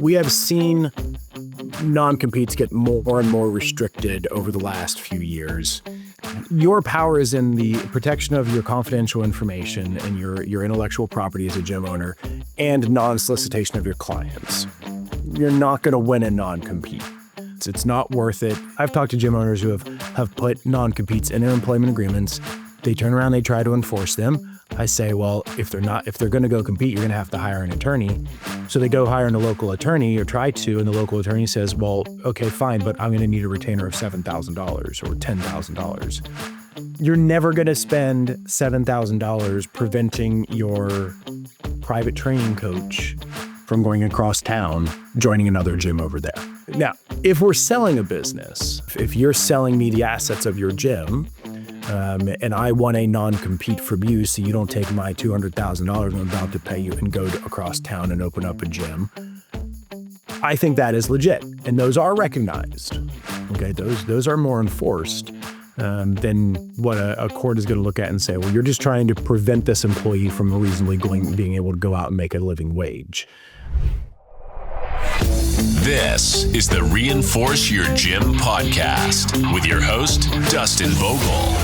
We have seen non-competes get more and more restricted over the last few years. Your power is in the protection of your confidential information and your intellectual property as a gym owner and non-solicitation of your clients. You're not going to win a non-compete. It's not worth it. I've talked to gym owners who have put non-competes in their employment agreements. They turn around, they try to enforce them. I say, well, if they're going to go compete, you're going to have to hire an attorney. So they go hire a local attorney or try to, and the local attorney says, well, okay, fine, but I'm going to need a retainer of $7,000 or $10,000. You're never going to spend $7,000 preventing your private training coach from going across town, joining another gym over there. Now, if we're selling a business, if you're selling me the assets of your gym, and I want a non-compete from you so you don't take my $200,000 I'm about to pay you and go across town and open up a gym, I think that is legit. And those are recognized. Okay, those are more enforced than what a court is going to look at and say, well, you're just trying to prevent this employee from reasonably being able to go out and make a living wage. This is the Reinforce Your Gym podcast with your host, Dustin Vogel.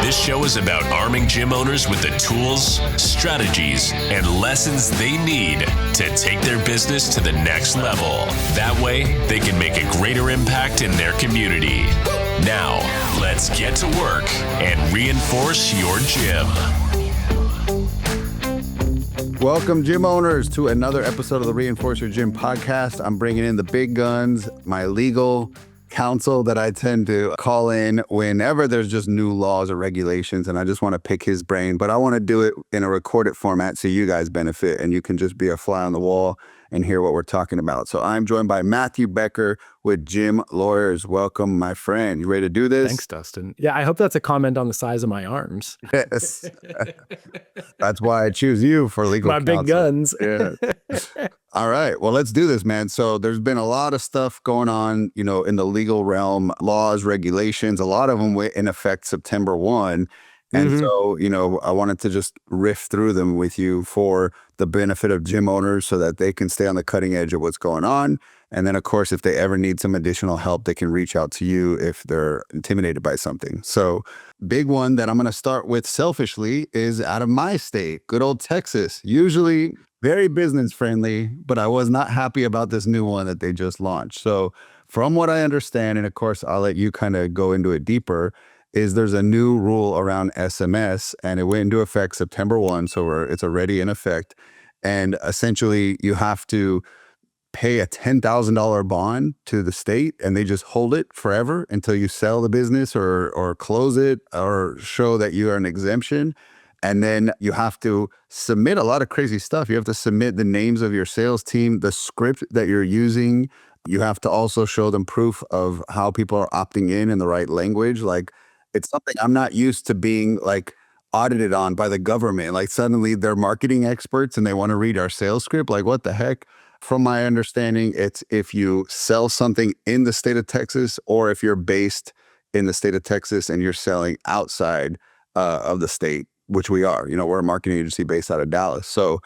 This show is about arming gym owners with the tools, strategies, and lessons they need to take their business to the next level. That way, they can make a greater impact in their community. Now, let's get to work and reinforce your gym. Welcome, gym owners, to another episode of the Reinforce Your Gym podcast. I'm bringing in the big guns, my legal counsel that I tend to call in whenever there's just new laws or regulations, and I just want to pick his brain. But I want to do it in a recorded format so you guys benefit and you can just be a fly on the wall and hear what we're talking about. So I'm joined by Matthew Becker with Gym Lawyers. Welcome, my friend. You ready to do this? Thanks, Dustin. Yeah, I hope that's a comment on the size of my arms. Yes. That's why I choose you for legal my counsel. Big guns. Yeah. All right. Well, let's do this, man. So there's been a lot of stuff going on, in the legal realm, laws, regulations, a lot of them went in effect September 1. And so, I wanted to just riff through them with you for the benefit of gym owners so that they can stay on the cutting edge of what's going on. And then, of course, if they ever need some additional help, they can reach out to you if they're intimidated by something. So big one that I'm going to start with selfishly is out of my state, good old Texas, usually very business friendly, but I was not happy about this new one that they just launched. So from what I understand, and of course, I'll let you kind of go into it deeper, is there's a new rule around SMS, and it went into effect September 1, so it's already in effect. And essentially, you have to pay a $10,000 bond to the state, and they just hold it forever until you sell the business or close it or show that you are an exemption. And then you have to submit a lot of crazy stuff. You have to submit the names of your sales team, the script that you're using. You have to also show them proof of how people are opting in the right language. Like, it's something I'm not used to being audited on by the government. Like, suddenly they're marketing experts and they want to read our sales script. Like, what the heck? From my understanding, it's if you sell something in the state of Texas or if you're based in the state of Texas and you're selling outside of the state, which we are. We're a marketing agency based out of Dallas. So,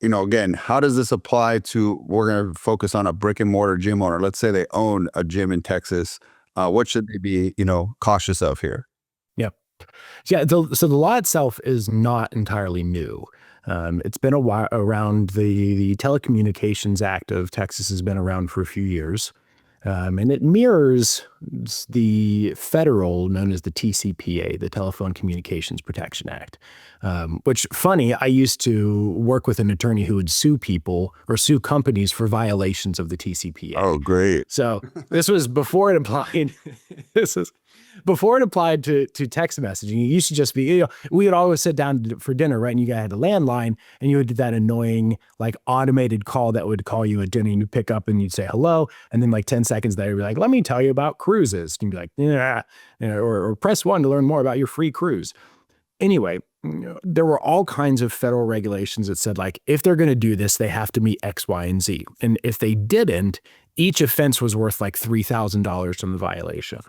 again, how does this apply to, we're going to focus on a brick and mortar gym owner. Let's say they own a gym in Texas. What should they be, cautious of here? Yeah. So the law itself is not entirely new. It's been a while around. The Telecommunications Act of Texas has been around for a few years. And it mirrors the federal, known as the TCPA, the Telephone Communications Protection Act, which, funny, I used to work with an attorney who would sue people or sue companies for violations of the TCPA. Oh, great. So this was before it applied. Before it applied to text messaging. It used to just be, we would always sit down for dinner, right? And you had a landline and you would do that annoying, automated call that would call you at dinner, and you'd pick up and you'd say hello. And then 10 seconds later, you'd be like, let me tell you about cruises. You'd be like, yeah, or press 1 to learn more about your free cruise. Anyway, there were all kinds of federal regulations that said, if they're going to do this, they have to meet X, Y, and Z. And if they didn't, each offense was worth $3,000 from the violation.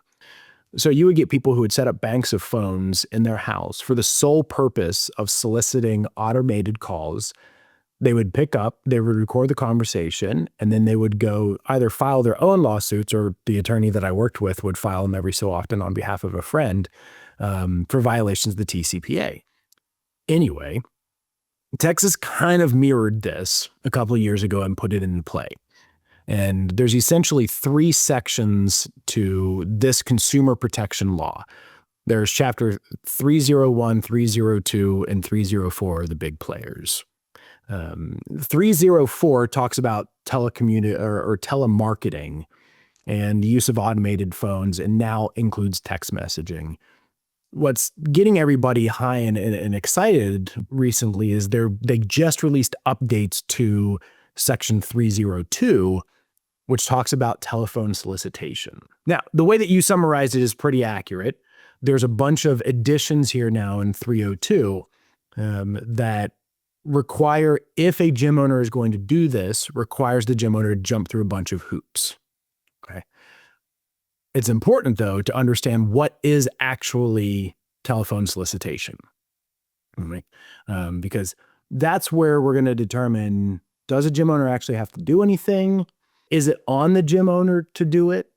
So you would get people who would set up banks of phones in their house for the sole purpose of soliciting automated calls They would pick up, they would record the conversation, and then they would go either file their own lawsuits, or the attorney that I worked with would file them every so often on behalf of a friend for violations of the TCPA. Anyway, Texas kind of mirrored this a couple of years ago and put it into play. And there's essentially 3 sections to this consumer protection law. There's chapter 301, 302, and 304 are the big players. 304 talks about telemarketing and the use of automated phones, and now includes text messaging. What's getting everybody high and excited recently is they just released updates to section 302, which talks about telephone solicitation. Now, the way that you summarize it is pretty accurate. There's a bunch of additions here now in 302 that require, if a gym owner is going to do this, requires the gym owner to jump through a bunch of hoops. Okay. It's important, though, to understand what is actually telephone solicitation. Right? Because that's where we're going to determine, does a gym owner actually have to do anything? Is it on the gym owner to do it?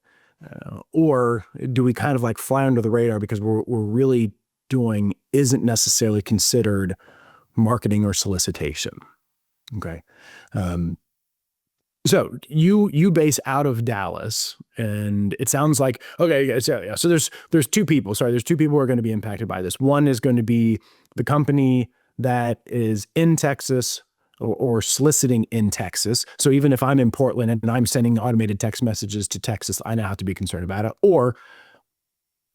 Or do we kind of like fly under the radar because we're really doing isn't necessarily considered marketing or solicitation? Okay. So you base out of Dallas, and it sounds like, okay, yeah. So there's 2 people. Sorry, there's 2 people who are going to be impacted by this. One is going to be the company that is in Texas or soliciting in Texas. So even if I'm in Portland and I'm sending automated text messages to Texas, I now have to be concerned about it. Or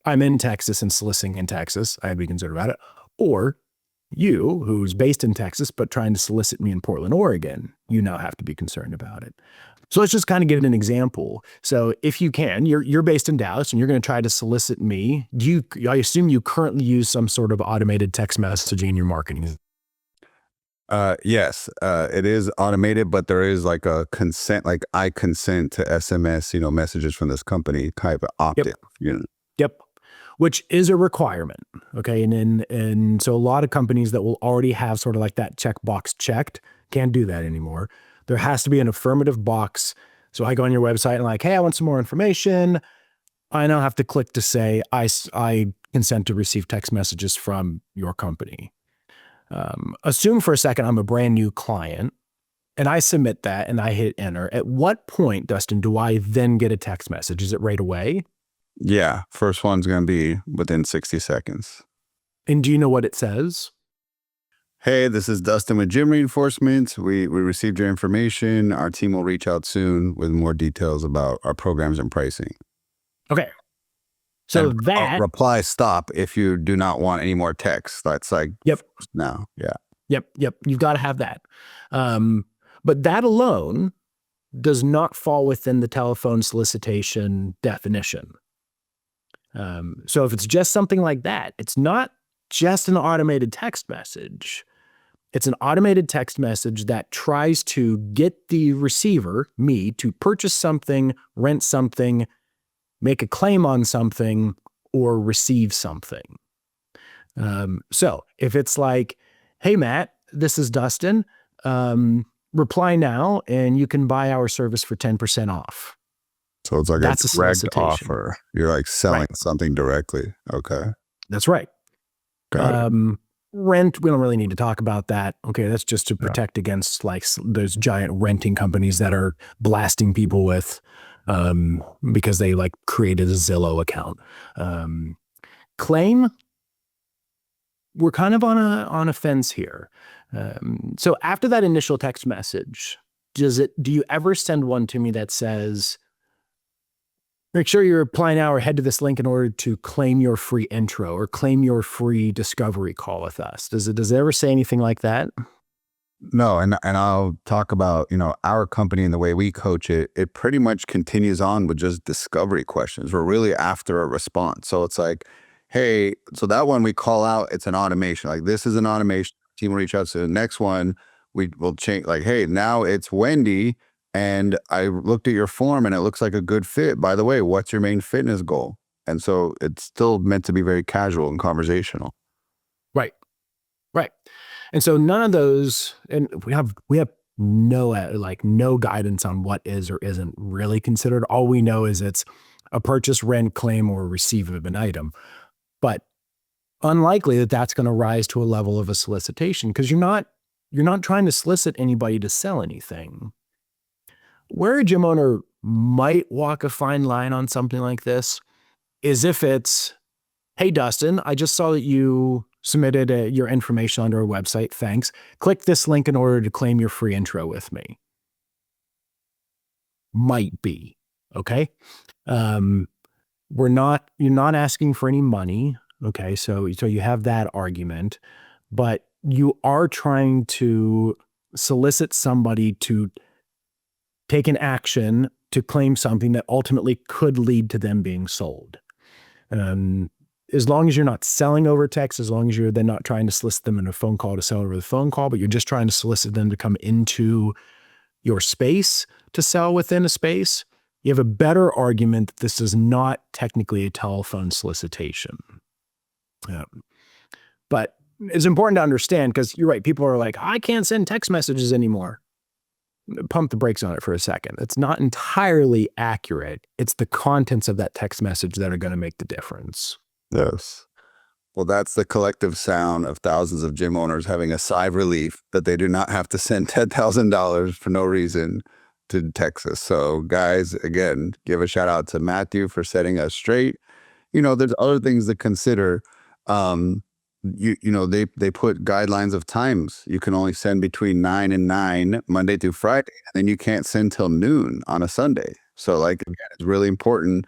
I'm in Texas and soliciting in Texas, I have to be concerned about it. Or you, who's based in Texas but trying to solicit me in Portland, Oregon, you now have to be concerned about it. So let's just kind of give it an example. So if you can, you're based in Dallas and you're going to try to solicit me. I assume you currently use some sort of automated text messaging in your marketing? Yes, it is automated, but there is like a consent, like I consent to SMS, messages from this company type of opt-in. Yep. Which is a requirement. Okay. And so a lot of companies that will already have sort of like that checkbox checked can't do that anymore. There has to be an affirmative box. So I go on your website and like, hey, I want some more information. I now have to click to say, I consent to receive text messages from your company. Assume for a second I'm a brand new client and I submit that and I hit enter. At what point, Dustin, do I then get a text message? Is it right away? Yeah. First one's going to be within 60 seconds. And do you know what it says? Hey, this is Dustin with Gym Reinforcement. We received your information. Our team will reach out soon with more details about our programs and pricing. Okay. So and that reply stop if you do not want any more text. That's like, yep. No. Yeah. Yep. You've got to have that. But that alone does not fall within the telephone solicitation definition. So if it's just something like that, it's not just an automated text message. It's an automated text message that tries to get the receiver, me, to purchase something, rent something, make a claim on something, or receive something. So if it's like, hey, Matt, this is Dustin, reply now and you can buy our service for 10% off. So it's like that's a direct offer. You're like selling something directly. Okay. That's right. Got it. Rent, we don't really need to talk about that. Okay. That's just to protect against like those giant renting companies that are blasting people with because they like created a Zillow account. Claim, we're kind of on a fence here. So after that initial text message, do you ever send one to me that says, make sure you reply now or head to this link in order to claim your free intro or claim your free discovery call with us? Does it ever say anything like that? No, and I'll talk about, our company and the way we coach it. It pretty much continues on with just discovery questions. We're really after a response. So it's like, hey, so that one we call out, it's an automation. Like this is an automation. Team will reach out to the next one. We will change like, hey, now it's Wendy. And I looked at your form and it looks like a good fit. By the way, what's your main fitness goal? And so it's still meant to be very casual and conversational. Right. And so none of those, and we have no guidance on what is or isn't really considered. All we know is it's a purchase, rent, claim, or receive of an item. But unlikely that that's going to rise to a level of a solicitation, because you're not trying to solicit anybody to sell anything. Where a gym owner might walk a fine line on something like this is if it's, hey, Dustin, I just saw that you submitted your information onto our website. Thanks. Click this link in order to claim your free intro with me. Might be. Okay. You're not asking for any money. Okay. So you have that argument, but you are trying to solicit somebody to take an action to claim something that ultimately could lead to them being sold. As long as you're not selling over text, as long as you're then not trying to solicit them in a phone call to sell over the phone call, but you're just trying to solicit them to come into your space to sell within a space, you have a better argument that this is not technically a telephone solicitation. But it's important to understand, because you're right, people are like, I can't send text messages anymore. Pump the brakes on it for a second. It's not entirely accurate. It's the contents of that text message that are going to make the difference. Yes. Well, that's the collective sound of thousands of gym owners having a sigh of relief that they do not have to send $10,000 for no reason to Texas. So guys, again, give a shout out to Matthew for setting us straight. There's other things to consider. They put guidelines of times. You can only send between 9 and 9 Monday through Friday, and then you can't send till noon on a Sunday. So again, it's really important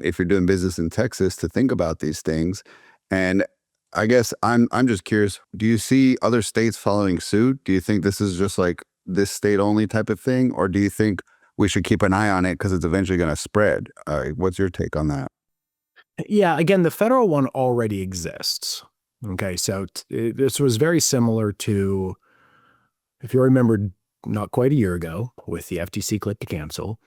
if you're doing business in Texas to think about these things. And I guess I'm just curious, do you see other states following suit? Do you think this is just like this state only type of thing? Or do you think we should keep an eye on it because it's eventually going to spread? What's your take on that? Yeah, again, the federal one already exists. Okay, so this was very similar to, if you remember, not quite a year ago with the FTC click to cancel.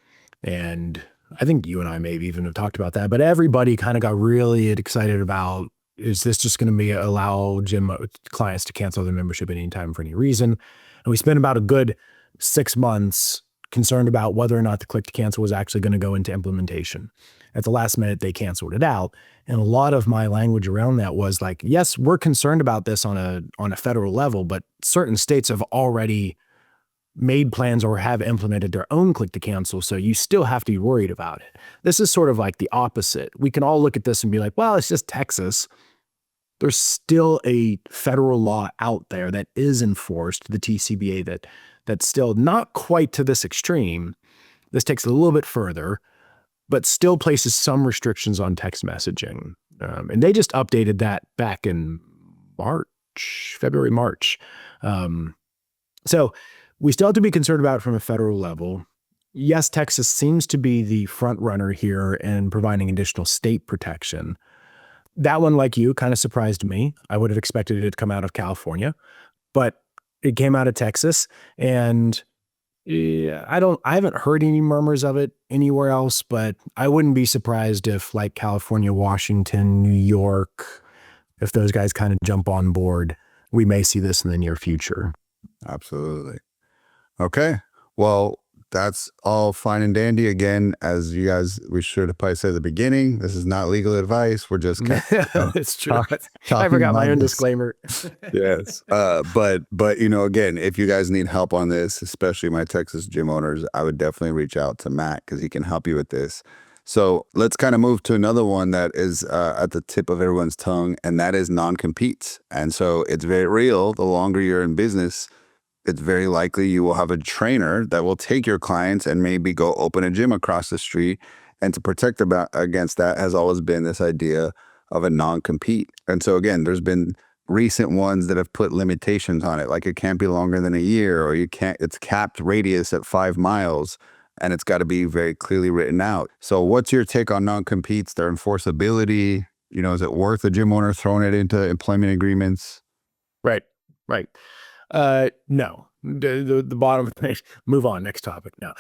And I think you and I maybe even have talked about that, but everybody kind of got really excited about, is this just going to allow gym clients to cancel their membership at any time for any reason? And we spent about a good 6 months concerned about whether or not the click to cancel was actually going to go into implementation. At the last minute, they canceled it out. And a lot of my language around that was like, yes, we're concerned about this on a federal level, but certain states have already made plans or have implemented their own click to cancel. So you still have to be worried about it. This is sort of like the opposite. We can all look at this and be like, well, it's just Texas. There's still a federal law out there that is enforced, the TCBA, that's still not quite to this extreme. This takes it a little bit further, but still places some restrictions on text messaging. And they just updated that back in February, March. So we still have to be concerned about it from a federal level. Yes, Texas seems to be the front runner here in providing additional state protection. That one, like you, kind of surprised me. I would have expected it to come out of California, but it came out of Texas. And yeah, I haven't heard any murmurs of it anywhere else, but I wouldn't be surprised if, like California, Washington, New York, if those guys kind of jump on board, we may see this in the near future. Absolutely. Okay. Well, that's all fine and dandy. Again, as you guys, we should have probably said at the beginning, this is not legal advice. We're just it's true. I forgot my own disclaimer. Yes. But again, if you guys need help on this, especially my Texas gym owners, I would definitely reach out to Matt because he can help you with this. So let's kind of move to another one that is at the tip of everyone's tongue, and that is non-competes. And so it's very real. The longer you're in business, it's very likely you will have a trainer that will take your clients and maybe go open a gym across the street. And to protect against that has always been this idea of a non-compete. And so again, there's been recent ones that have put limitations on it, like it can't be longer than a year, or it's capped radius at 5 miles, and it's got to be very clearly written out. So what's your take on non-competes, their enforceability? Is it worth a gym owner throwing it into employment agreements? Right. No. The bottom of the page. Move on. Next topic. No.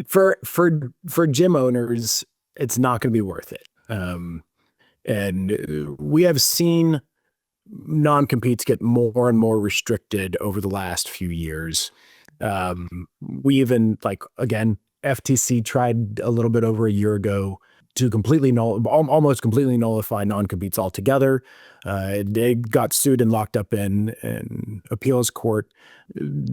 For gym owners, it's not going to be worth it. And we have seen non-competes get more and more restricted over the last few years. We even, like, again, FTC tried a little bit over a year ago to almost completely nullify non-competes altogether. They got sued and locked up in appeals court.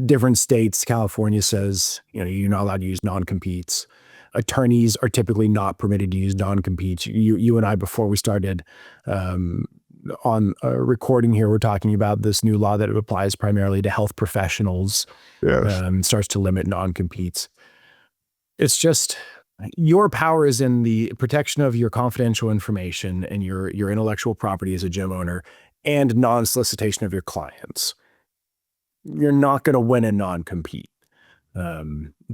Different states, California says, you're not allowed to use non-competes. Attorneys are typically not permitted to use non-competes. You and I, before we started on a recording here, we're talking about this new law that applies primarily to health professionals. Yes. Starts to limit non-competes. It's just, your power is in the protection of your confidential information and your intellectual property as a gym owner, and non-solicitation of your clients. You're not going to win a non-compete.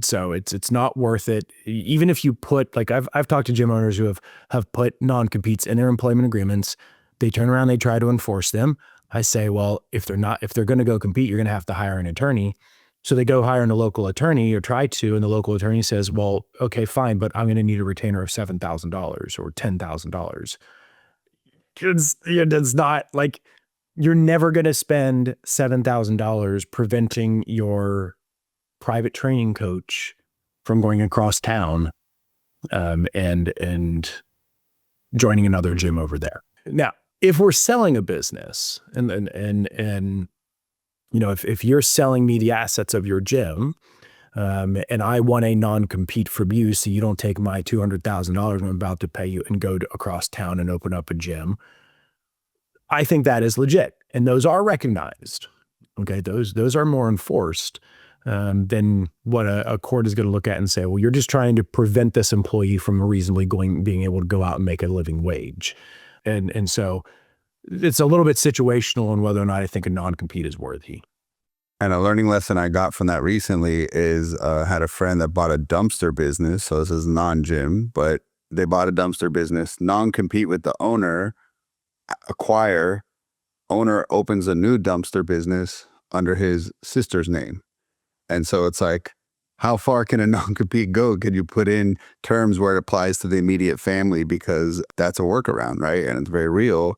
So it's not worth it. Even if you put, like, I've talked to gym owners who have put non-competes in their employment agreements. They turn around, they try to enforce them. I say, well, if they're going to go compete, you're going to have to hire an attorney. So they go hire a local attorney, or try to, and the local attorney says, well, okay, fine, but I'm going to need a retainer of $7,000 or $10,000. It's not like, you're never going to spend $7,000 preventing your private training coach from going across town and joining another gym over there. Now, if we're selling a business and if you're selling me the assets of your gym, and I want a non-compete from you, so you don't take my $200,000 I'm about to pay you and go across town and open up a gym, I think that is legit, and those are recognized. Okay, those are more enforced than what a court is going to look at and say, well, you're just trying to prevent this employee from reasonably being able to go out and make a living wage. And so it's a little bit situational on whether or not I think a non-compete is worthy. And a learning lesson I got from that recently is had a friend that bought a dumpster business. So this is non-gym, but they bought a dumpster business, non-compete with the owner, acquire, owner opens a new dumpster business under his sister's name. And so it's like, how far can a non-compete go? Can you put in terms where it applies to the immediate family, because that's a workaround, right? And it's very real.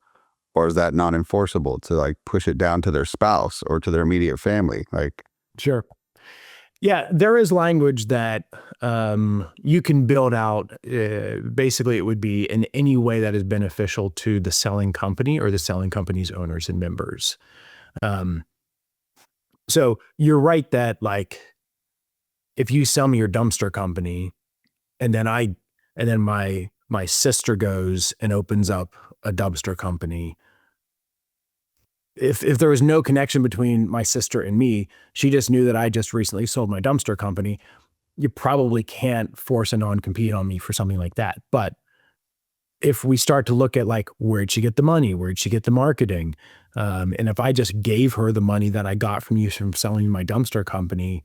Or is that not enforceable to, like, push it down to their spouse or to their immediate family? Like, sure. Yeah, there is language that you can build out. Basically, it would be in any way that is beneficial to the selling company or the selling company's owners and members. So you're right that, like, if you sell me your dumpster company, and then my sister goes and opens up a dumpster company, if there was no connection between my sister and me, she just knew that I just recently sold my dumpster company, you probably can't force a non-compete on me for something like that. But if we start to look at, like, where'd she get the money? Where'd she get the marketing? And if I just gave her the money that I got from you from selling my dumpster company,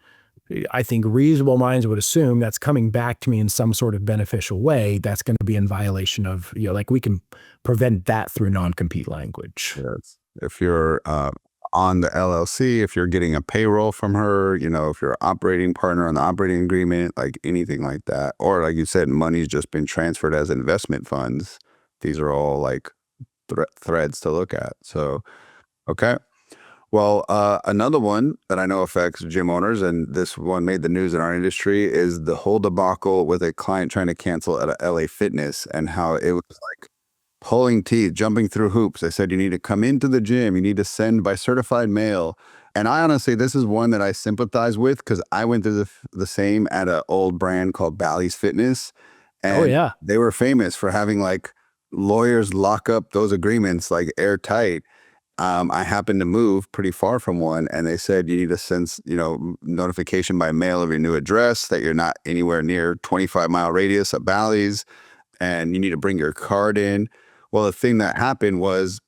I think reasonable minds would assume that's coming back to me in some sort of beneficial way. That's going to be in violation of, like, we can prevent that through non-compete language. yes. If you're on the LLC, if you're getting a payroll from her, if you're an operating partner on the operating agreement, like anything like that, or like you said, money's just been transferred as investment funds. These are all, like, threads to look at. So, okay. Well, another one that I know affects gym owners, and this one made the news in our industry, is the whole debacle with a client trying to cancel at a LA Fitness, and how it was like pulling teeth, jumping through hoops. They said, you need to come into the gym, you need to send by certified mail. And I honestly, this is one that I sympathize with, because I went through the same at an old brand called Bally's Fitness. And Oh, yeah. they were famous for having, like, lawyers lock up those agreements like airtight. I happened to move pretty far from one, and they said you need to send, notification by mail of your new address, that you're not anywhere near 25-mile radius of Bally's, and you need to bring your card in. Well, the thing that happened was,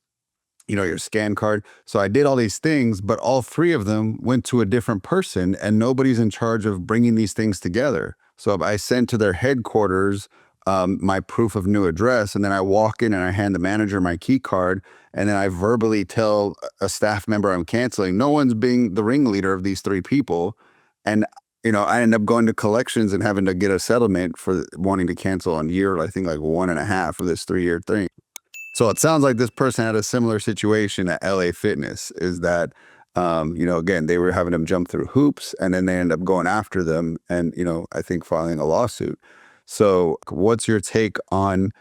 your scan card. So I did all these things, but all three of them went to a different person, and nobody's in charge of bringing these things together. So I sent to their headquarters my proof of new address, and then I walk in and I hand the manager my key card, and then I verbally tell a staff member I'm canceling. No one's being the ringleader of these three people. And, I end up going to collections and having to get a settlement for wanting to cancel on year, I think, like 1.5 for this 3-year thing. So it sounds like this person had a similar situation at LA Fitness, is that, again, they were having them jump through hoops and then they end up going after them and, I think filing a lawsuit. So what's your take on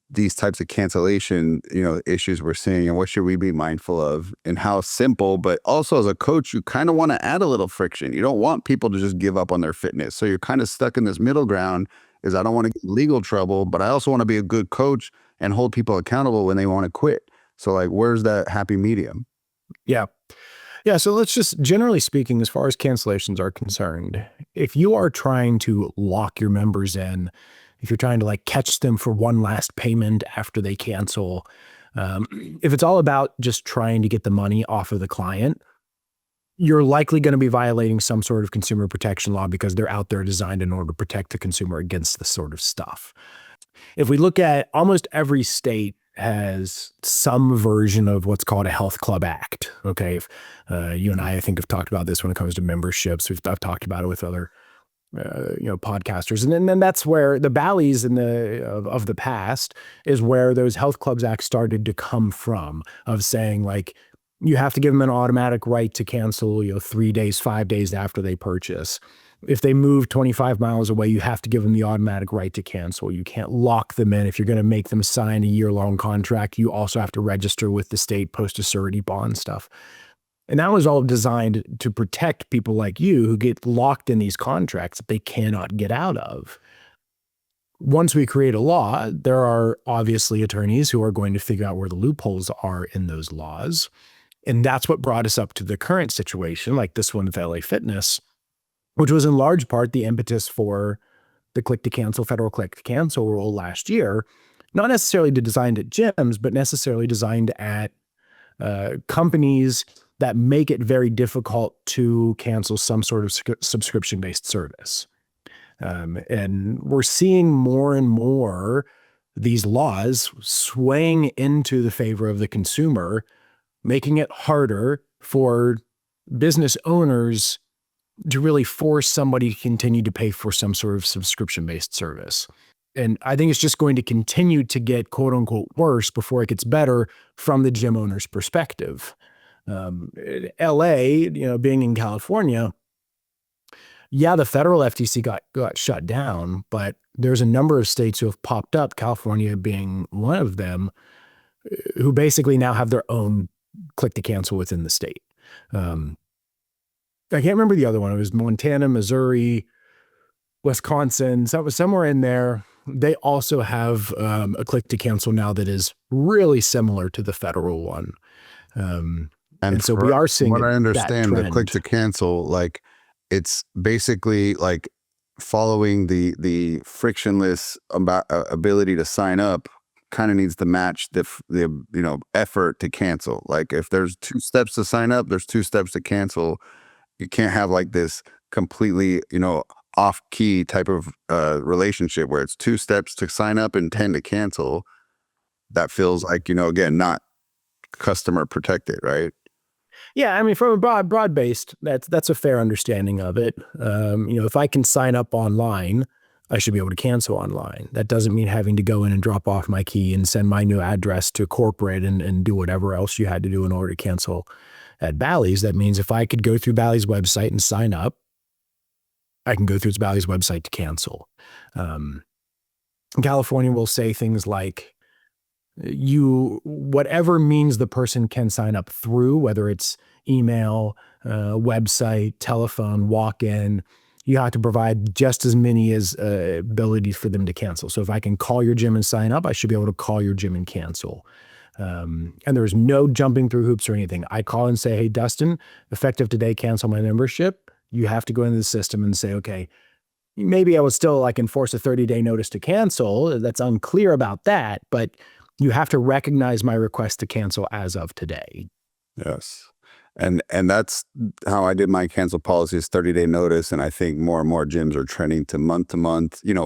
these types of cancellation, issues we're seeing, and what should we be mindful of, and how simple, but also as a coach, you kind of want to add a little friction. You don't want people to just give up on their fitness. So you're kind of stuck in this middle ground, is I don't want to get in legal trouble, but I also want to be a good coach and hold people accountable when they want to quit. So like, where's that happy medium? Yeah. Yeah. So let's just, generally speaking, as far as cancellations are concerned, if you are trying to lock your members in, if you're trying to like catch them for one last payment after they cancel, if it's all about just trying to get the money off of the client, you're likely going to be violating some sort of consumer protection law because they're out there designed in order to protect the consumer against this sort of stuff. If we look at, almost every state has some version of what's called a Health Club Act. Okay. If, you and I think, have talked about this when it comes to memberships. I've talked about it with other podcasters. And then that's where the Bally's of the past is where those Health Clubs Act started to come from, of saying like, you have to give them an automatic right to cancel, 3 days, 5 days after they purchase. If they move 25 miles away, you have to give them the automatic right to cancel. You can't lock them in. If you're going to make them sign a year-long contract, you also have to register with the state, post a surety bond stuff. And that was all designed to protect people like you who get locked in these contracts that they cannot get out of. Once we create a law, there are obviously attorneys who are going to figure out where the loopholes are in those laws. And that's what brought us up to the current situation, like this one with LA Fitness, which was in large part the impetus for the federal click to cancel rule last year, not necessarily designed at gyms, but necessarily designed at companies that make it very difficult to cancel some sort of subscription-based service. And we're seeing more and more these laws swaying into the favor of the consumer, making it harder for business owners to really force somebody to continue to pay for some sort of subscription-based service. And I think it's just going to continue to get quote unquote worse before it gets better from the gym owner's perspective. LA, being in California, yeah, the federal FTC got shut down, but there's a number of states who have popped up, California being one of them, who basically now have their own click to cancel within the state. I can't remember the other one. It was Montana, Missouri, Wisconsin. So it was somewhere in there. They also have a click to cancel now that is really similar to the federal one. And so we are seeing what I understand, the click to cancel, like it's basically like following the frictionless ability to sign up kind of needs to match the effort to cancel. Like if there's 2 steps to sign up, there's 2 steps to cancel. You can't have like this completely, off key type of relationship where it's 2 steps to sign up and 10 to cancel. That feels like, again, not customer protected, right? Yeah, I mean, from a broad-based, that's a fair understanding of it. If I can sign up online, I should be able to cancel online. That doesn't mean having to go in and drop off my key and send my new address to corporate and do whatever else you had to do in order to cancel at Bally's. That means if I could go through Bally's website and sign up, I can go through Bally's website to cancel. California will say things like, whatever means the person can sign up through, whether it's email, website, telephone, walk-in, you have to provide just as many as abilities for them to cancel. So if I can call your gym and sign up, I should be able to call your gym and cancel. And there's no jumping through hoops or anything. I call and say, hey, Dustin, effective today, cancel my membership. You have to go into the system and say, okay, maybe I would still enforce a 30-day notice to cancel. That's unclear about that, but you have to recognize my request to cancel as of today. Yes. And that's how I did my cancel policy, is 30-day notice. And I think more and more gyms are trending to month,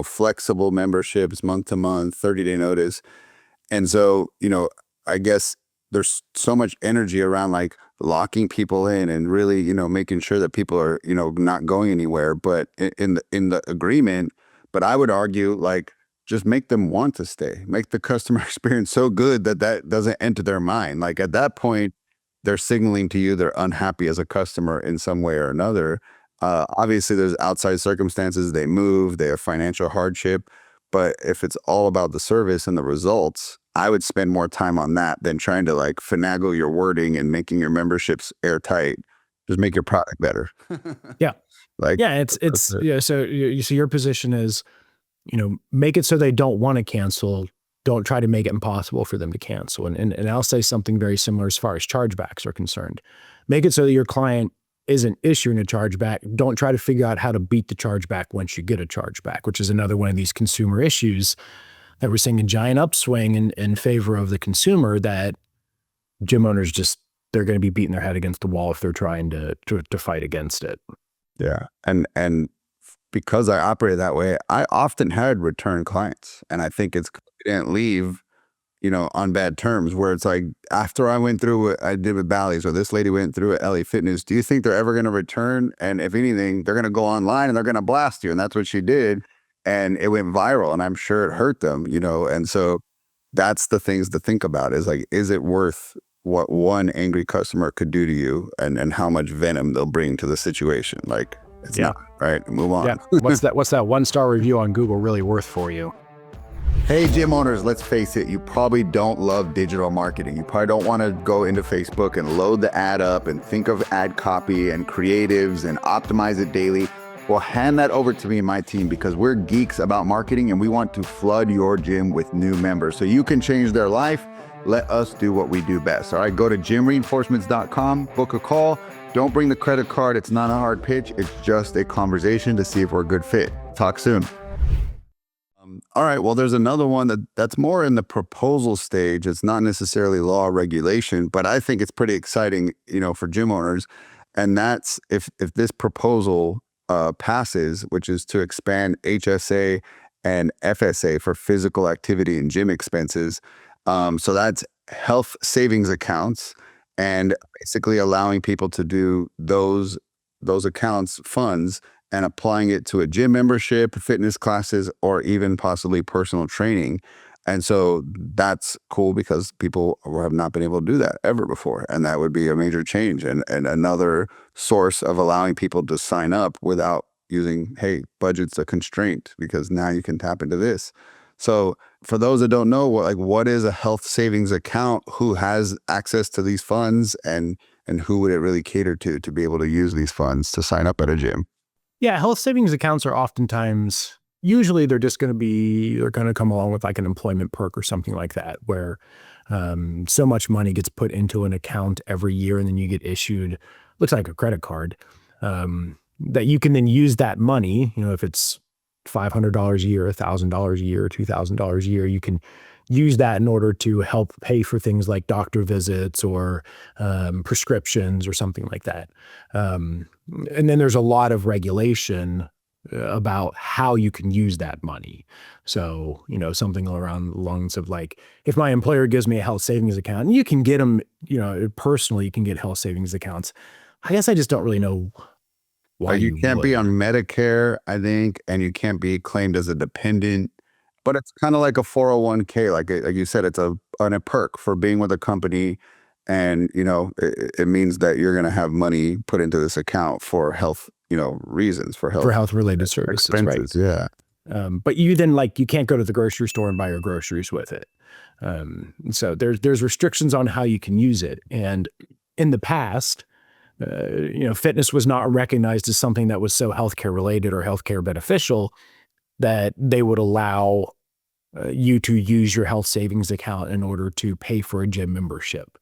flexible memberships, month, 30-day notice. And so, I guess there's so much energy around locking people in and really, making sure that people are, not going anywhere, but in the agreement. But I would argue just make them want to stay. Make the customer experience so good that that doesn't enter their mind. Like at that point, they're signaling to you they're unhappy as a customer in some way or another. Obviously, there's outside circumstances. They move, they have financial hardship. But if it's all about the service and the results, I would spend more time on that than trying to like finagle your wording and making your memberships airtight. Just make your product better. Yeah. Like, Yeah, it's yeah. So you see, your position is, make it so they don't want to cancel. Don't try to make it impossible for them to cancel. And I'll say something very similar as far as chargebacks are concerned. Make it so that your client isn't issuing a chargeback. Don't try to figure out how to beat the chargeback once you get a chargeback, which is another one of these consumer issues that we're seeing a giant upswing in favor of the consumer, that gym owners they're going to be beating their head against the wall if they're trying to fight against it. Yeah. And because I operate that way, I often had return clients, and I think it's they didn't leave, on bad terms, where it's like, after I went through what I did with Bally's, or this lady went through at LA Fitness, do you think they're ever going to return? And if anything, they're going to go online and they're going to blast you. And that's what she did. And it went viral, and I'm sure it hurt them, and so that's the things to think about, is like, is it worth what one angry customer could do to you, and how much venom they'll bring to the situation? Like, it's not, right? Move on. Yeah. What's that 1-star review on Google really worth for you? Hey, gym owners, let's face it, you probably don't love digital marketing. You probably don't want to go into Facebook and load the ad up and think of ad copy and creatives and optimize it daily. Well, hand that over to me and my team, because we're geeks about marketing and we want to flood your gym with new members so you can change their life. Let us do what we do best. All right, go to gymreinforcements.com, book a call. Don't bring the credit card. It's not a hard pitch. It's just a conversation to see if we're a good fit. Talk soon. All right, well, there's another one that's more in the proposal stage. It's not necessarily law or regulation, but I think it's pretty exciting, for gym owners. And that's if this proposal passes, which is to expand HSA and FSA for physical activity and gym expenses. So that's health savings accounts, and basically allowing people to do those accounts funds and applying it to a gym membership, fitness classes, or even possibly personal training. And so that's cool, because people have not been able to do that ever before. And that would be a major change, and another source of allowing people to sign up without using, hey, budget's a constraint, because now you can tap into this. So for those that don't know, what is a health savings account? Who has access to these funds, and who would it really cater to be able to use these funds to sign up at a gym? Yeah, health savings accounts are oftentimes, usually they're going to come along with like an employment perk or something like that, where so much money gets put into an account every year, and then you get issued, looks like a credit card, that you can then use that money, if it's $500 a year, $1,000 a year, $2,000 a year, you can use that in order to help pay for things like doctor visits or prescriptions or something like that. And then there's a lot of regulation about how you can use that money. So, something around the lines of like, if my employer gives me a health savings account, and you can get them, personally, you can get health savings accounts. I guess I just don't really know why you can't be on Medicare, I think, and you can't be claimed as a dependent. But it's kind of like a 401k, like you said, it's a perk for being with a company, and it means that you're going to have money put into this account for health, reasons, for health related services, expenses, right? Yeah. But you then you can't go to the grocery store and buy your groceries with it. So there's restrictions on how you can use it, and in the past, fitness was not recognized as something that was so healthcare related or healthcare beneficial that they would allow you to use your health savings account in order to pay for a gym membership.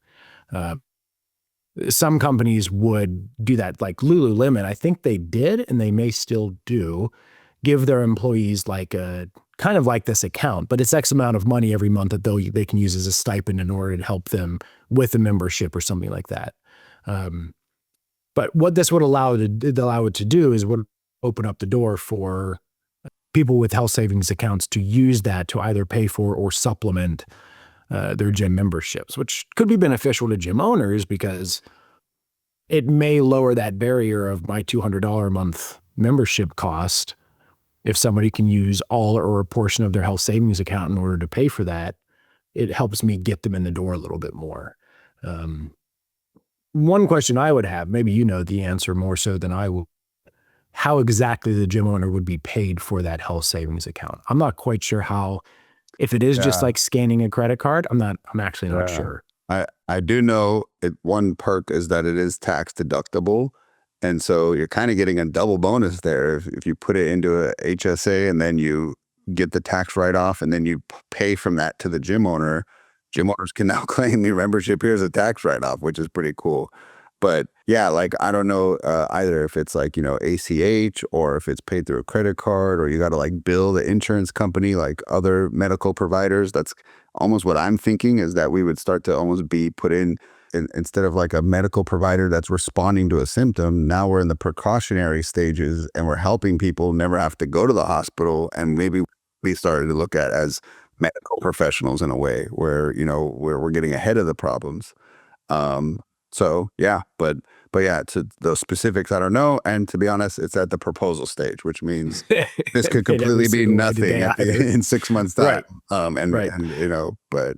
Some companies would do that, like Lululemon. I think they did, and they may still do, give their employees like a kind of like this account, but it's X amount of money every month that they can use as a stipend in order to help them with a membership or something like that. But what this would allow it to do is would open up the door for people with health savings accounts to use that to either pay for or supplement their gym memberships, which could be beneficial to gym owners because it may lower that barrier of my $200 a month membership cost if somebody can use all or a portion of their health savings account in order to pay for that, it helps me get them in the door a little bit more. One question I would have, maybe you know the answer more so than I will, how exactly the gym owner would be paid for that health savings account. I'm not quite sure how, if it is just like scanning a credit card, I'm actually not sure. I do know one perk is that it is tax deductible. And so you're kind of getting a double bonus there. If you put it into a HSA and then you get the tax write-off and then you pay from that to the gym owner, gym owners can now claim your membership here as a tax write-off, which is pretty cool. But yeah, like, I don't know either if it's like, ACH or if it's paid through a credit card or you got to like bill the insurance company like other medical providers. That's almost what I'm thinking, is that we would start to almost be put in instead of like a medical provider that's responding to a symptom. Now we're in the precautionary stages and we're helping people never have to go to the hospital. And maybe we started to look at as medical professionals in a way where, where we're getting ahead of the problems. So yeah, but yeah, to those specifics, I don't know. And to be honest, it's at the proposal stage, which means this could completely be nothing in 6 months' time. Right. But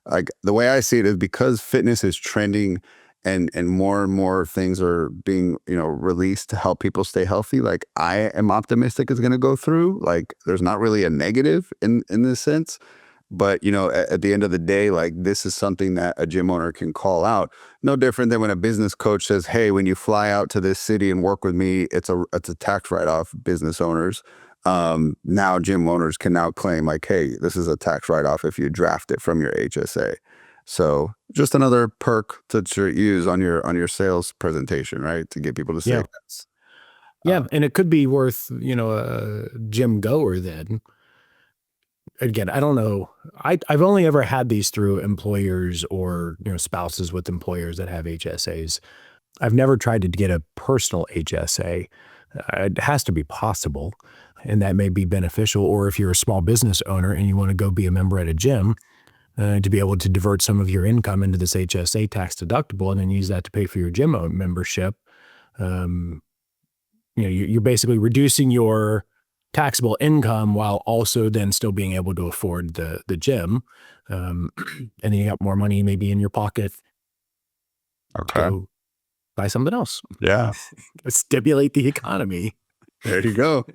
like the way I see it is because fitness is trending and more things are being, released to help people stay healthy. Like, I am optimistic it's going to go through. Like, there's not really a negative in this sense. But, at the end of the day, like, this is something that a gym owner can call out. No different than when a business coach says, hey, when you fly out to this city and work with me, it's a tax write-off, business owners. Now gym owners can now claim like, hey, this is a tax write-off if you draft it from your HSA. So just another perk to use on your sales presentation, right? To get people to say yes. Yeah, and it could be worth, a gym goer then. Again, I don't know. I've only ever had these through employers or, spouses with employers that have HSAs. I've never tried to get a personal HSA. It has to be possible, and that may be beneficial. Or if you're a small business owner and you want to go be a member at a gym, to be able to divert some of your income into this HSA tax deductible and then use that to pay for your gym membership. You're basically reducing your taxable income while also then still being able to afford the gym. And then you got more money maybe in your pocket. Okay. To buy something else. Yeah. Stimulate the economy. There you go.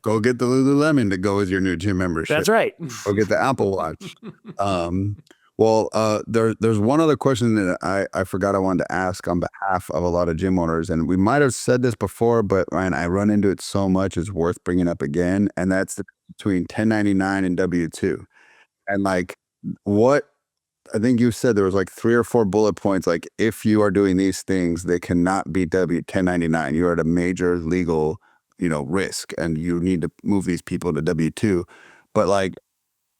Go get the Lululemon to go with your new gym membership. That's right. Go get the Apple Watch. There's one other question that I forgot I wanted to ask on behalf of a lot of gym owners, and we might have said this before, but Ryan, I run into it so much, it's worth bringing up again, and that's between 1099 and W-2. And like, what I think you said there was like 3 or 4 bullet points, like, if you are doing these things, they cannot be 1099. You're at a major legal, risk, and you need to move these people to W-2. But like,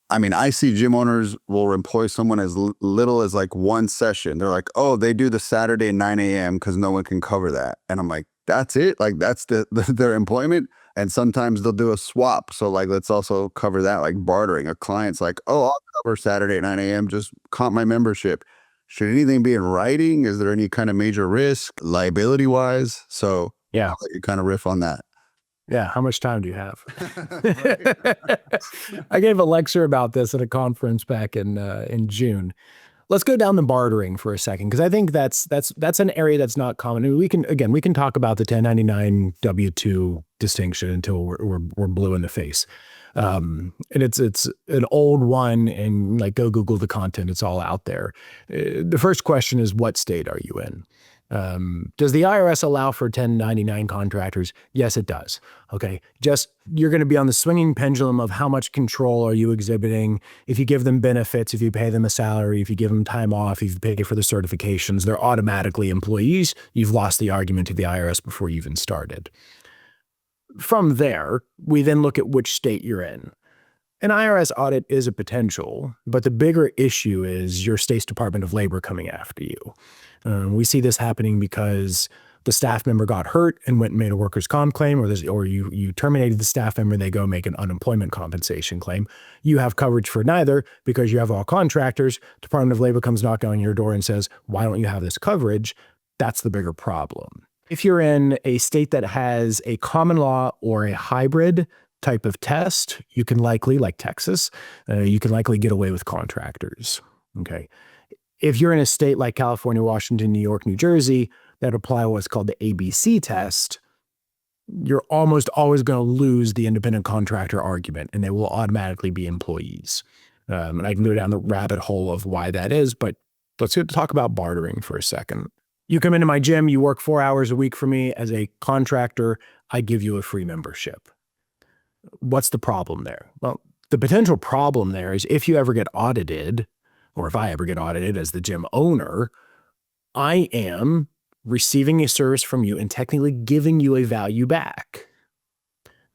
I mean, I see gym owners will employ someone as little as like 1 session. They're like, oh, they do the Saturday 9 a.m. because no one can cover that. And I'm like, that's it? Like, that's their employment? And sometimes they'll do a swap. So like, let's also cover that, like bartering. A client's like, oh, I'll cover Saturday at 9 a.m. Just comp my membership. Should anything be in writing? Is there any kind of major risk liability wise? So yeah, I'll let you kind of riff on that. Yeah. How much time do you have? I gave a lecture about this at a conference back in June. Let's go down the bartering for a second, because I think that's an area that's not common. And we can talk about the 1099 W-2 distinction until we're blue in the face. And it's an old one, and like, go Google the content. It's all out there. The first question is, what state are you in? Does the IRS allow for 1099 contractors? Yes, it does. Okay. Just, you're going to be on the swinging pendulum of how much control are you exhibiting. If you give them benefits, if you pay them a salary, if you give them time off, if you pay for the certifications, they're automatically employees. You've lost the argument to the IRS before you even started. From there, we then look at which state you're in. An IRS audit is a potential, but the bigger issue is your state's Department of Labor coming after you. We see this happening because the staff member got hurt and went and made a workers' comp claim, or you terminated the staff member, they go make an unemployment compensation claim. You have coverage for neither because you have all contractors. Department of Labor comes knocking on your door and says, why don't you have this coverage? That's the bigger problem. If you're in a state that has a common law or a hybrid type of test, you can likely, like Texas, you can likely get away with contractors. Okay. If you're in a state like California, Washington, New York, New Jersey, that apply what's called the ABC test, you're almost always going to lose the independent contractor argument, and they will automatically be employees. And I can go down the rabbit hole of why that is, but let's talk about bartering for a second. You come into my gym, you work 4 hours a week for me as a contractor, I give you a free membership. What's the problem there? Well, the potential problem there is if you ever get audited, or if I ever get audited as the gym owner, I am receiving a service from you and technically giving you a value back.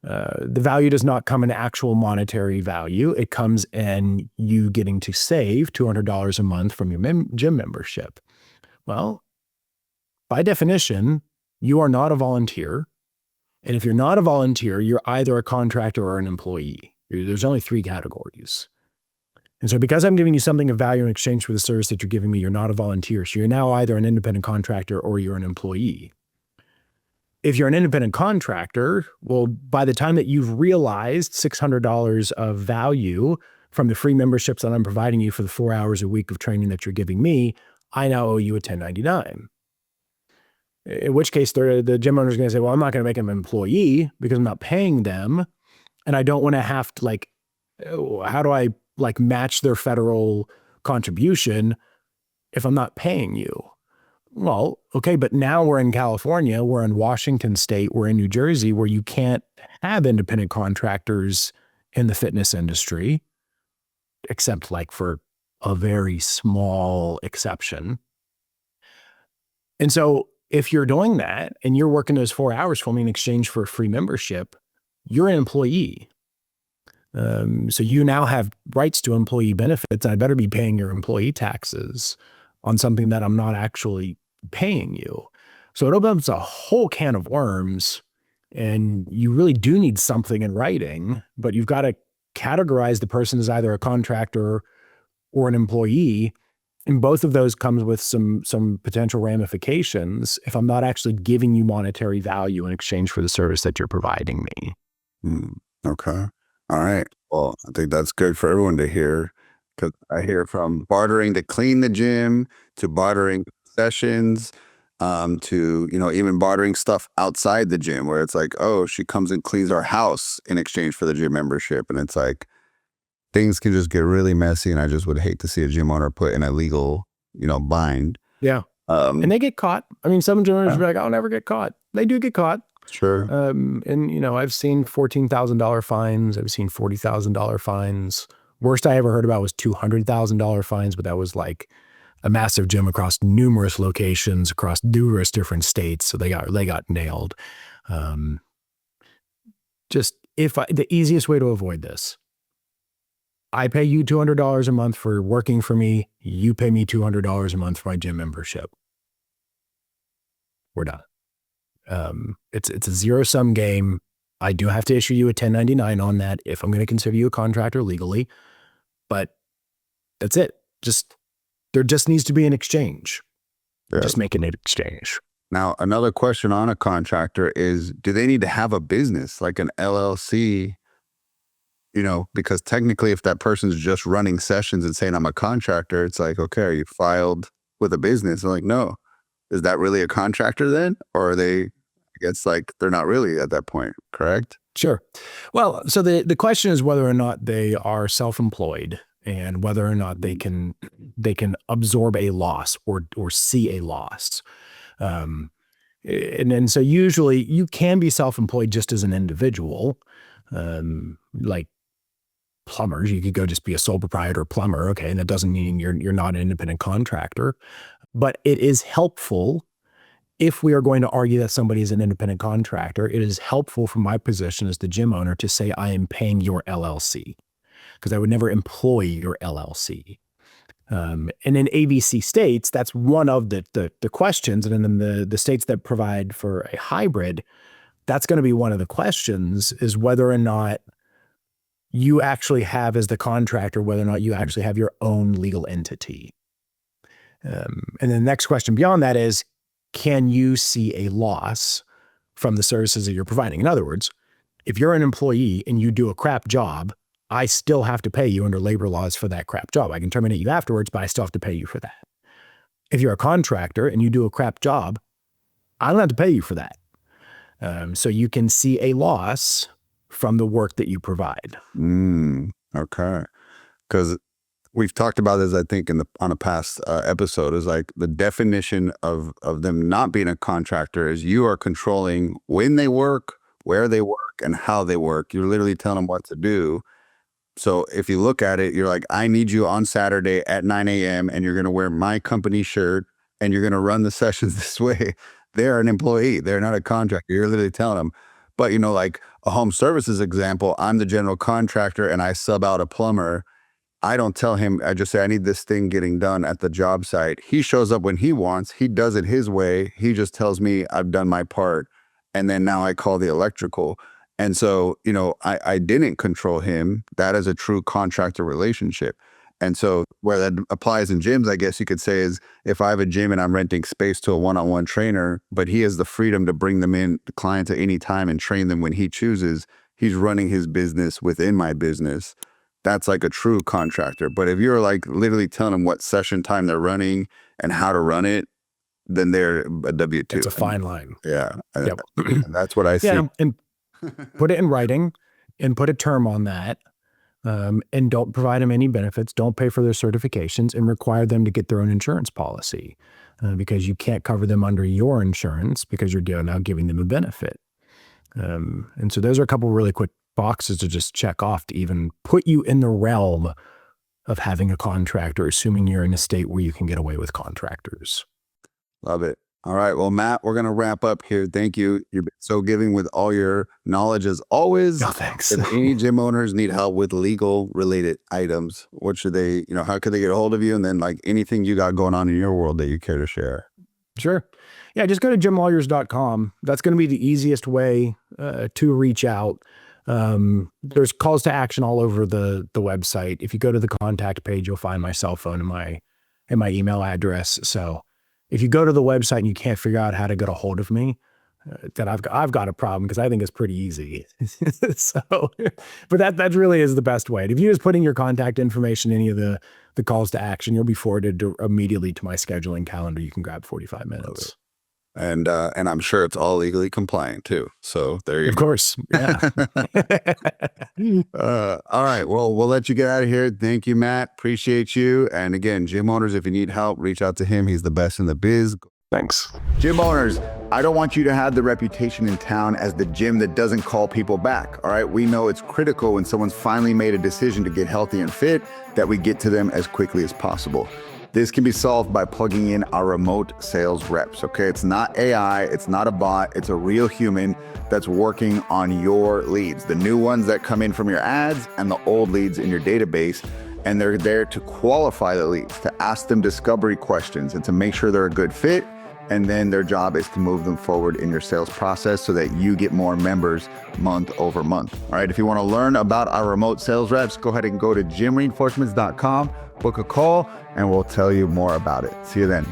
The value does not come in actual monetary value. It comes in you getting to save $200 a month from your gym membership. Well, by definition, you are not a volunteer. And if you're not a volunteer, you're either a contractor or an employee. There's only 3 categories. And so because I'm giving you something of value in exchange for the service that you're giving me, you're not a volunteer. So you're now either an independent contractor or you're an employee. If you're an independent contractor, well, by the time that you've realized $600 of value from the free memberships that I'm providing you for the 4 hours a week of training that you're giving me, I now owe you a 1099. In which case, the gym owner is going to say, well, I'm not going to make them an employee because I'm not paying them. And I don't want to have to how do I match their federal contribution if I'm not paying you? Well, okay, but now we're in California, we're in Washington State, we're in New Jersey, where you can't have independent contractors in the fitness industry, except for a very small exception. And so if you're doing that and you're working those 4 hours for me in exchange for a free membership, you're an employee. So you now have rights to employee benefits. I better be paying your employee taxes on something that I'm not actually paying you. So it opens a whole can of worms, and you really do need something in writing, but you've got to categorize the person as either a contractor or an employee. And both of those comes with some potential ramifications if I'm not actually giving you monetary value in exchange for the service that you're providing me. Okay. All right. Well, I think that's good for everyone to hear, because I hear from bartering to clean the gym to bartering sessions, to, even bartering stuff outside the gym where it's like, oh, she comes and cleans our house in exchange for the gym membership. And it's like, things can just get really messy. And I just would hate to see a gym owner put in a legal, bind. Yeah. And they get caught. I mean, some gym owners be like, I'll never get caught. They do get caught. Sure. And I've seen $14,000 fines. I've seen $40,000 fines. Worst I ever heard about was $200,000 fines, but that was like a massive gym across numerous locations, across numerous different states. So they got nailed. The easiest way to avoid this, I pay you $200 a month for working for me. You pay me $200 a month for my gym membership. We're done. It's a zero-sum game. I do have to issue you a 1099 on that if I'm going to consider you a contractor legally, but that's it. There just needs to be an exchange. Yeah. Just make an exchange. Now, another question on a contractor is, do they need to have a business like an LLC? Because technically if that person's just running sessions and saying I'm a contractor, it's like, okay, are you filed with a business? I'm like, no. Is that really a contractor then? Or are they, I guess they're not really at that point, correct? Sure. Well, so the question is whether or not they are self-employed and whether or not they can absorb a loss or see a loss. And so usually you can be self-employed just as an individual, like plumbers. You could go just be a sole proprietor plumber. Okay. And that doesn't mean you're not an independent contractor, but it is helpful if we are going to argue that somebody is an independent contractor. It is helpful from my position as the gym owner to say, I am paying your LLC, because I would never employ your LLC. And in ABC states, that's one of the questions. And then the states that provide for a hybrid, that's going to be one of the questions, is whether or not you actually have, as the contractor, whether or not you actually have your own legal entity. And the next question beyond that is, can you see a loss from the services that you're providing? In other words, if you're an employee and you do a crap job, I still have to pay you under labor laws for that crap job. I can terminate you afterwards, but I still have to pay you for that. If you're a contractor and you do a crap job, I don't have to pay you for that. So you can see a loss from the work that you provide. Okay. Because we've talked about this, I think, on a past episode, is like the definition of them not being a contractor is you are controlling when they work, where they work, and how they work. You're literally telling them what to do. So if you look at it, you're like, I need you on Saturday at 9 a.m. and you're going to wear my company shirt and you're going to run the sessions this way. They're an employee. They're not a contractor. You're literally telling them. But, like a home services example, I'm the general contractor and I sub out a plumber. I don't tell him, I just say, I need this thing getting done at the job site. He shows up when he wants. He does it his way. He just tells me I've done my part. And then now I call the electrical. And so, I didn't control him. That is a true contractor relationship. And so where that applies in gyms, I guess you could say, is if I have a gym and I'm renting space to a one-on-one trainer, but he has the freedom to bring them in, the client, at any time and train them when he chooses, he's running his business within my business. That's like a true contractor. But if you're like literally telling them what session time they're running and how to run it, then they're a W-2. It's a fine line. Yeah. Yep. And that's what I see. Yeah, and put it in writing and put a term on that. And don't provide them any benefits. Don't pay for their certifications and require them to get their own insurance policy because you can't cover them under your insurance because you're now giving them a benefit. And so those are a couple really quick boxes to just check off to even put you in the realm of having a contractor, assuming you're in a state where you can get away with contractors. Love it. All right. Well, Matt, we're going to wrap up here. Thank you. You've been so giving with all your knowledge as always. Oh, thanks. If any gym owners need help with legal related items, what should they, how could they get a hold of you? And then like anything you got going on in your world that you care to share? Sure. Yeah. Just go to gymlawyers.com. That's going to be the easiest way to reach out. There's calls to action all over the website. If you go to the contact page, you'll find my cell phone and my email address. So if you go to the website and you can't figure out how to get a hold of me, then I've got a problem because I think it's pretty easy. So, but that really is the best way. If you just put in your contact information, any of the calls to action, you'll be forwarded immediately to my scheduling calendar. You can grab 45 minutes. And I'm sure it's all legally compliant too. So there you go. Of course. Yeah. All right. Well, we'll let you get out of here. Thank you, Matt. Appreciate you. And again, gym owners, if you need help, reach out to him. He's the best in the biz. Thanks. Gym owners, I don't want you to have the reputation in town as the gym that doesn't call people back. All right. We know it's critical when someone's finally made a decision to get healthy and fit that we get to them as quickly as possible. This can be solved by plugging in our remote sales reps, okay? It's not AI, it's not a bot, it's a real human that's working on your leads, the new ones that come in from your ads and the old leads in your database. And they're there to qualify the leads, to ask them discovery questions and to make sure they're a good fit. And then their job is to move them forward in your sales process so that you get more members month over month. All right, if you want to learn about our remote sales reps, go ahead and go to gymreinforcements.com, book a call, and we'll tell you more about it. See you then.